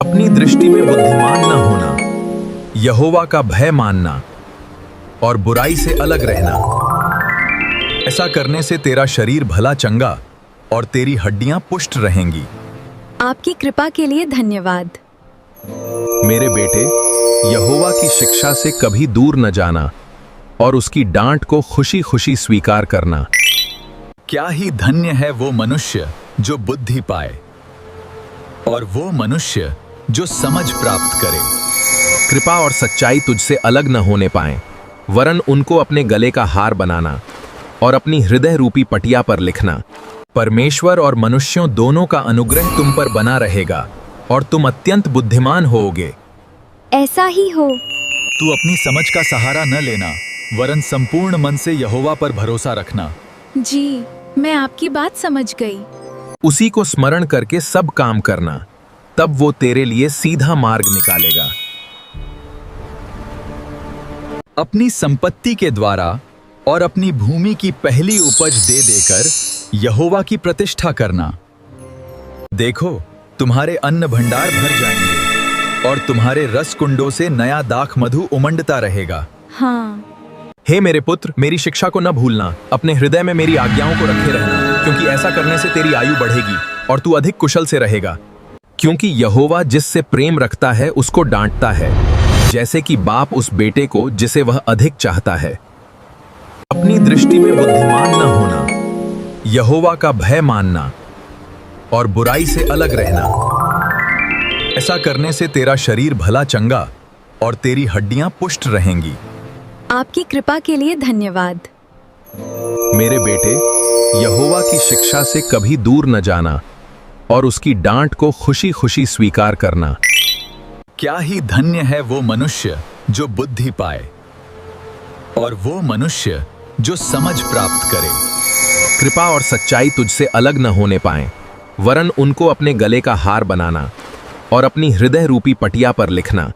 अपनी दृष्टि में बुद्धिमान न होना, यहोवा का भय मानना और बुराई से अलग रहना। ऐसा करने से तेरा शरीर भला चंगा और तेरी हड्डियां पुष्ट रहेंगी। आपकी कृपा के लिए धन्यवाद। मेरे बेटे, यहोवा की शिक्षा से कभी दूर न जाना और उसकी डांट को खुशी खुशी स्वीकार करना। क्या ही धन्य है वो मनुष्य जो बुद्धि पाए और वो मनुष्य जो समझ प्राप्त करे। कृपा और सच्चाई तुझसे अलग न होने पाए, वरन उनको अपने गले का हार बनाना और अपनी हृदय रूपी पटिया पर लिखना। परमेश्वर और मनुष्यों दोनों का अनुग्रह तुम पर बना रहेगा और तुम अत्यंत बुद्धिमान होगे। ऐसा ही हो। तू अपनी समझ का सहारा न लेना, वरन संपूर्ण मन से यहोवा पर भरोसा रखना। जी, मैं आपकी बात समझ गई। उसी को स्मरण करके सब काम करना, तब वो तेरे लिए सीधा मार्ग निकालेगा। अपनी संपत्ति के द्वारा और अपनी भूमि की पहली उपज दे देकर यहोवा की प्रतिष्ठा करना। देखो, तुम्हारे अन्न भंडार भर जाएंगे और तुम्हारे रस कुंडों से नया दाख मधु उमंडता रहेगा। हाँ। हे मेरे पुत्र, मेरी शिक्षा को न भूलना, अपने हृदय में मेरी आज्ञाओं को रखे रहना, क्योंकि ऐसा करने से तेरी आयु बढ़ेगी और तू अधिक कुशल से रहेगा। क्योंकि यहोवा जिससे प्रेम रखता है उसको डांटता है, जैसे कि बाप उस बेटे को जिसे वह अधिक चाहता है। अपनी दृष्टि में बुद्धिमान न होना, यहोवा का भय मानना और बुराई से अलग रहना। ऐसा करने से तेरा शरीर भला चंगा और तेरी हड्डियां पुष्ट रहेंगी। आपकी कृपा के लिए धन्यवाद। मेरे बेटे, यहोवा की शिक्षा से कभी दूर न जाना और उसकी डांट को खुशी खुशी स्वीकार करना। क्या ही धन्य है वो मनुष्य जो बुद्धि पाए और वो मनुष्य जो समझ प्राप्त करे। कृपा और सच्चाई तुझसे अलग न होने पाए, वरन उनको अपने गले का हार बनाना और अपनी हृदय रूपी पटिया पर लिखना।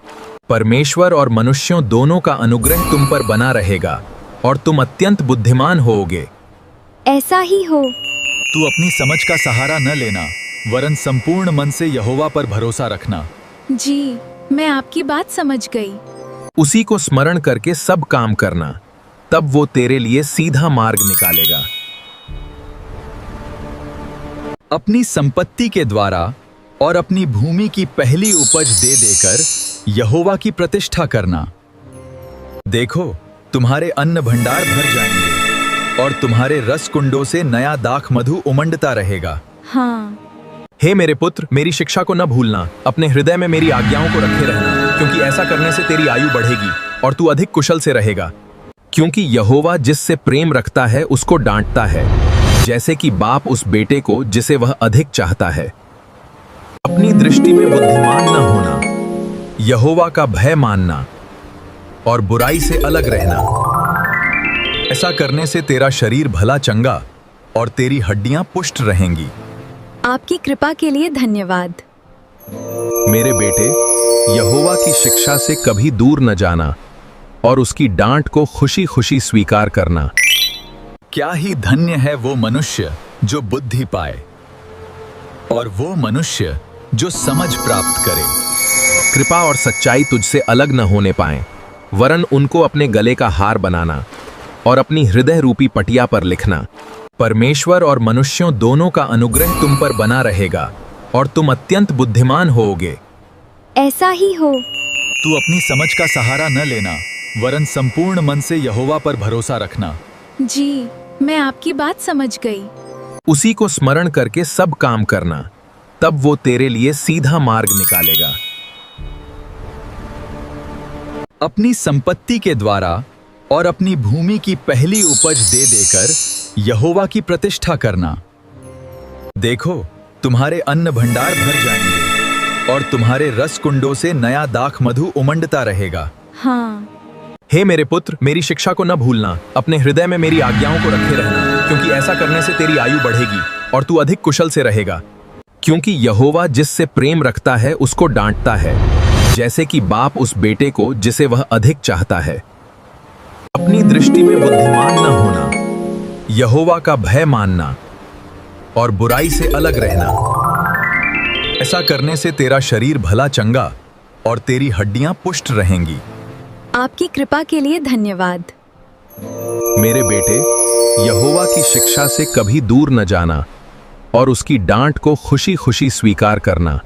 परमेश्वर और मनुष्यों दोनों का अनुग्रह तुम पर बना रहेगा और तुम अत्यंत बुद्धिमान होगे। ऐसा ही हो। तू अपनी समझ का सहारा न लेना, वरन संपूर्ण मन से यहोवा पर भरोसा रखना। जी, मैं आपकी बात समझ गई। उसी को स्मरण करके सब काम करना, तब वो तेरे लिए सीधा मार्ग निकालेगा। अपनी संपत्ति के द्वारा और अपनी भूमि की पहली उपज दे देकर यहोवा की प्रतिष्ठा करना। देखो, तुम्हारे अन्न भंडार भर जाएंगे और तुम्हारे रस कुंडों से नया दाख मधु उमंडता रहेगा। हाँ। हे मेरे पुत्र, मेरी शिक्षा को न भूलना, अपने हृदय में मेरी आज्ञाओं को रखे रहना, क्योंकि ऐसा करने से तेरी आयु बढ़ेगी और तू अधिक कुशल से रहेगा। क्योंकि यहोवा जिससे प्रेम रखता है उसको डांटता है, जैसे कि बाप उस बेटे को जिसे वह अधिक चाहता है। अपनी दृष्टि में बुद्धिमान न होना, यहोवा का भय मानना और बुराई से अलग रहना। ऐसा करने से तेरा शरीर भला चंगा और तेरी हड्डियां पुष्ट रहेंगी। आपकी कृपा के लिए धन्यवाद। मेरे बेटे, यहोवा की शिक्षा से कभी दूर न जाना और उसकी डांट को खुशी खुशी स्वीकार करना। क्या ही धन्य है वो मनुष्य जो बुद्धि पाए और वो मनुष्य जो समझ प्राप्त करे। कृपा और सच्चाई तुझसे अलग न होने पाए, वरन उनको अपने गले का हार बनाना और अपनी हृदय रूपी पटिया पर लिखना। परमेश्वर और मनुष्यों दोनों का अनुग्रह तुम पर बना रहेगा और तुम अत्यंत बुद्धिमान होगे। ऐसा ही हो। तू अपनी समझ का सहारा न लेना, वरन संपूर्ण मन से यहोवा पर भरोसा रखना। जी, मैं आपकी बात समझ गई। उसी को स्मरण करके सब काम करना, तब वो तेरे लिए सीधा मार्ग निकालेगा। अपनी संपत्ति के द्वारा और अपनी भूमि की पहली उपज दे देकर यहोवा की प्रतिष्ठा करना। देखो, तुम्हारे अन्न भंडार भर जाएंगे और तुम्हारे रस कुंडों से नया दाख मधु उमंडता रहेगा। हाँ। हे मेरे पुत्र, मेरी शिक्षा को न भूलना, अपने हृदय में मेरी आज्ञाओं को रखे रहना, क्योंकि ऐसा करने से तेरी आयु बढ़ेगी और तू अधिक कुशल से रहेगा। क्योंकि यहोवा जिससे प्रेम रखता है उसको डांटता है, जैसे कि बाप उस बेटे को जिसे वह अधिक चाहता है। अपनी दृष्टि में बुद्धिमान न होना, यहोवा का भय मानना और बुराई से अलग रहना। ऐसा करने से तेरा शरीर भला चंगा और तेरी हड्डियां पुष्ट रहेंगी। आपकी कृपा के लिए धन्यवाद। मेरे बेटे, यहोवा की शिक्षा से कभी दूर न जाना और उसकी डांट को खुशी खुशी स्वीकार करना।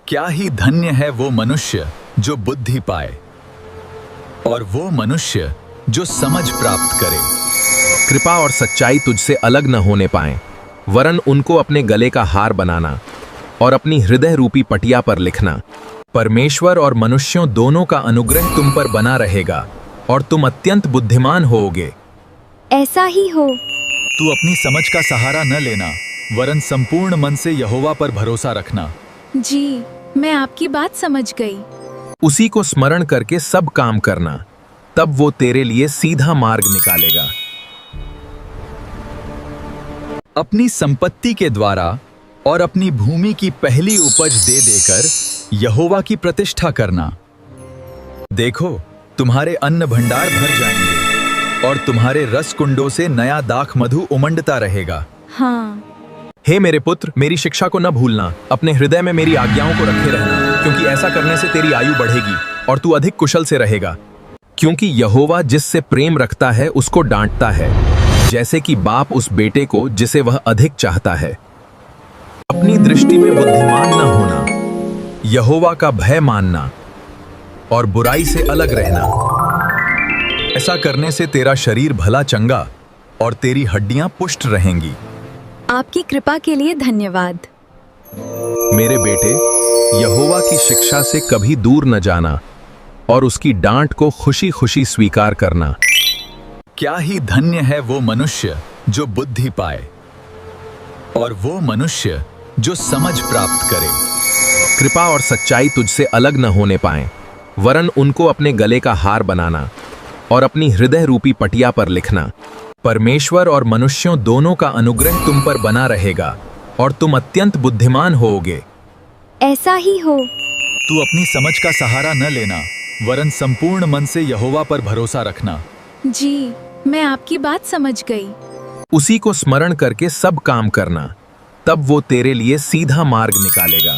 क्या ही धन्य है वो मनुष्य जो बुद्धि पाए और वो मनुष्य जो समझ प्राप्त करे। कृपा और सच्चाई तुझसे अलग न होने पाए, वरन उनको अपने गले का हार बनाना और अपनी हृदय रूपी पटिया पर लिखना। परमेश्वर और मनुष्यों दोनों का अनुग्रह तुम पर बना रहेगा और तुम अत्यंत बुद्धिमान होगे। ऐसा ही हो। तू अपनी समझ का सहारा न लेना, वरन संपूर्ण मन से यहोवा पर भरोसा रखना। जी, मैं आपकी बात समझ गई। उसी को स्मरण करके सब काम करना, तब वो तेरे लिए सीधा मार्ग निकालेगा। अपनी संपत्ति के द्वारा और अपनी भूमि की पहली उपज दे देकर यहोवा की प्रतिष्ठा करना। देखो, तुम्हारे अन्न भंडार भर जाएंगे और तुम्हारे रस कुंडों से नया दाख मधु उमंडता रहेगा। हाँ। हे मेरे पुत्र, मेरी शिक्षा को न भूलना, अपने हृदय में मेरी आज्ञाओं को रखे रहना, क्योंकि ऐसा करने से तेरी आयु बढ़ेगी और तू अधिक कुशल से रहेगा। क्योंकि यहोवा जिससे प्रेम रखता है उसको डांटता है, जैसे कि बाप उस बेटे को जिसे वह अधिक चाहता है। अपनी दृष्टि में बुद्धिमान न होना, यहोवा का भय मानना और बुराई से अलग रहना। ऐसा करने से तेरा शरीर भला चंगा और तेरी हड्डियां पुष्ट रहेंगी। आपकी कृपा के लिए धन्यवाद। मेरे बेटे, यहोवा की शिक्षा से कभी दूर न जाना और उसकी डांट को खुशी खुशी स्वीकार करना। क्या ही धन्य है वो मनुष्य जो बुद्धि पाए और वो मनुष्य जो समझ प्राप्त करे। कृपा और सच्चाई तुझसे अलग न होने पाए, वरन उनको अपने गले का हार बनाना और अपनी हृदय रूपी पटिया पर लिखना। परमेश्वर और मनुष्यों दोनों का अनुग्रह तुम पर बना रहेगा और तुम अत्यंत बुद्धिमान होगे। ऐसा ही हो। तू अपनी समझ का सहारा न लेना, वरन संपूर्ण मन से यहोवा पर भरोसा रखना। जी, मैं आपकी बात समझ गई। उसी को स्मरण करके सब काम करना, तब वो तेरे लिए सीधा मार्ग निकालेगा।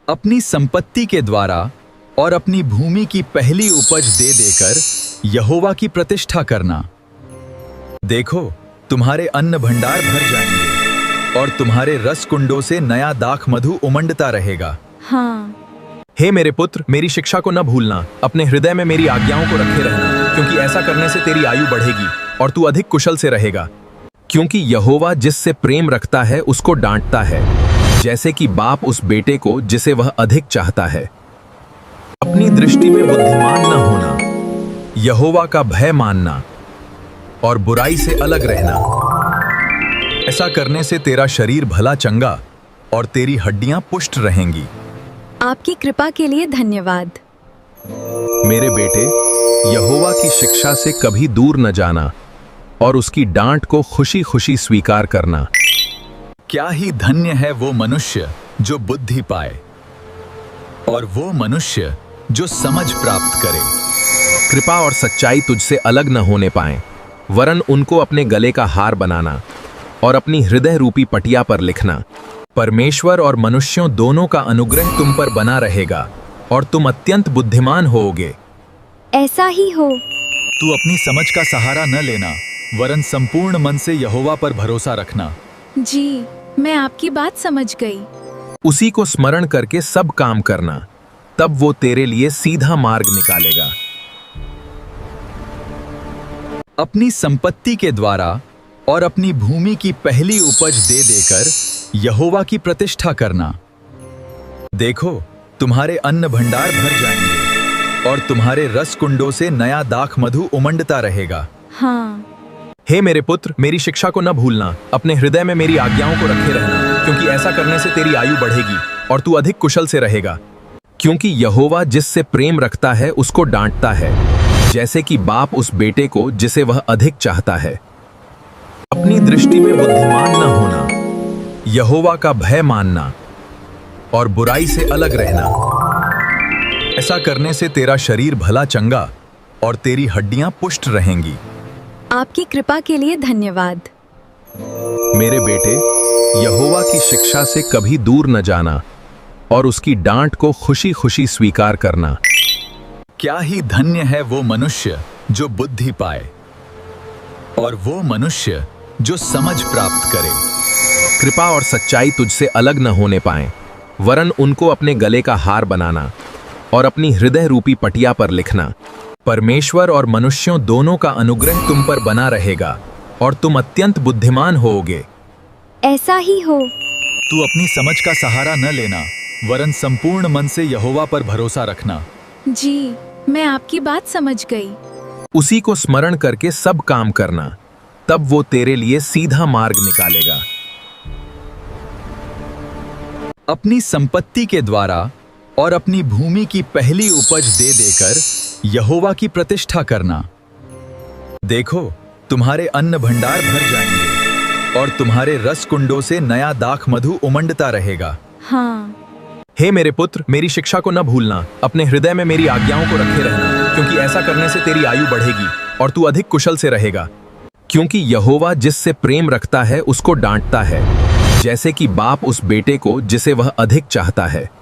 अपनी संपत्ति के द्वारा और अपनी भूमि की पहली उपज दे देकर यहोवा की प्रतिष्ठा करना। देखो, तुम्हारे अन्न भंडार भर जाएंगे और तुम्हारे रस कुंडों से नया दाख मधु उमंडता रहेगा। हाँ। हे मेरे पुत्र, मेरी शिक्षा को न भूलना, अपने हृदय में मेरी आज्ञाओं को रखे रहना, क्योंकि ऐसा करने से तेरी आयु बढ़ेगी और तू अधिक कुशल से रहेगा। क्योंकि यहोवा जिससे प्रेम रखता है उसको डांटता है, जैसे कि बाप उस बेटे को जिसे वह अधिक चाहता है। अपनी दृष्टि में बुद्धिमान न होना, यहोवा का भय मानना और बुराई से अलग रहना। ऐसा करने से तेरा शरीर भला चंगा और तेरी हड्डियां पुष्ट रहेंगी। आपकी कृपा के लिए धन्यवाद। मेरे बेटे, यहोवा की शिक्षा से कभी दूर न जाना और उसकी डांट को खुशी खुशी स्वीकार करना। क्या ही धन्य है वो मनुष्य जो बुद्धि पाए और वो मनुष्य जो समझ प्राप्त करे। कृपा और सच्चाई तुझसे अलग न होने पाए, वरन उनको अपने गले का हार बनाना और अपनी हृदय रूपी पटिया पर लिखना। परमेश्वर और मनुष्यों दोनों का अनुग्रह तुम पर बना रहेगा और तुम अत्यंत बुद्धिमान होगे। ऐसा ही हो। तू अपनी समझ का सहारा न लेना, वरन संपूर्ण मन से यहोवा पर भरोसा रखना। जी, मैं आपकी बात समझ गई। उसी को स्मरण करके सब काम करना, तब वो तेरे लिए सीधा मार्ग निकालेगा। अपनी संपत्ति के द्वारा और अपनी भूमि की पहली उपज दे देकर यहोवा की प्रतिष्ठा करना। देखो, तुम्हारे अन्न भंडार भर जाएंगे और तुम्हारे रस कुंडों से नया दाख मधु उमंडता रहेगा। हाँ। हे मेरे पुत्र, मेरी शिक्षा को न भूलना, अपने हृदय में मेरी आज्ञाओं को रखे रहना, क्योंकि ऐसा करने से तेरी आयु बढ़ेगी और तू अधिक कुशल से रहेगा। क्योंकि यहोवा जिससे प्रेम रखता है उसको डांटता है, जैसे कि बाप उस बेटे को जिसे वह अधिक चाहता है। अपनी दृष्टि में बुद्धिमान न होना, यहोवा का भय मानना और बुराई से अलग रहना। ऐसा करने से तेरा शरीर भला चंगा और तेरी हड्डियां पुष्ट रहेंगी। आपकी कृपा के लिए धन्यवाद। मेरे बेटे, यहोवा की शिक्षा से कभी दूर न जाना और उसकी डांट को खुशी खुशी स्वीकार करना। क्या ही धन्य है वो मनुष्य जो बुद्धि पाए और वो मनुष्य जो समझ प्राप्त करे। कृपा और सच्चाई तुझसे अलग न होने पाए, वरन उनको अपने गले का हार बनाना और अपनी हृदय रूपी पटिया पर लिखना। परमेश्वर और मनुष्यों दोनों का अनुग्रह तुम पर बना रहेगा और तुम अत्यंत बुद्धिमान होगे। ऐसा ही हो। तू अपनी समझ का सहारा न लेना, वरन संपूर्ण मन से यहोवा पर भरोसा रखना। जी, मैं आपकी बात समझ गई। उसी को स्मरण करके सब काम करना, तब वो तेरे लिए सीधा मार्ग निकालेगा। अपनी संपत्ति के द्वारा और अपनी भूमि की पहली उपज दे देकर यहोवा की प्रतिष्ठा करना। देखो, तुम्हारे अन्न भंडार भर जाएंगे और तुम्हारे रस कुंडों से नया दाख मधु उमंडता रहेगा। हाँ। हे मेरे पुत्र, मेरी शिक्षा को न भूलना, अपने हृदय में मेरी आज्ञाओं को रखे रहना, क्योंकि ऐसा करने से तेरी आयु बढ़ेगी और तू अधिक कुशल से रहेगा। क्योंकि यहोवा जिससे प्रेम रखता है उसको डांटता है, जैसे कि बाप उस बेटे को जिसे वह अधिक चाहता है।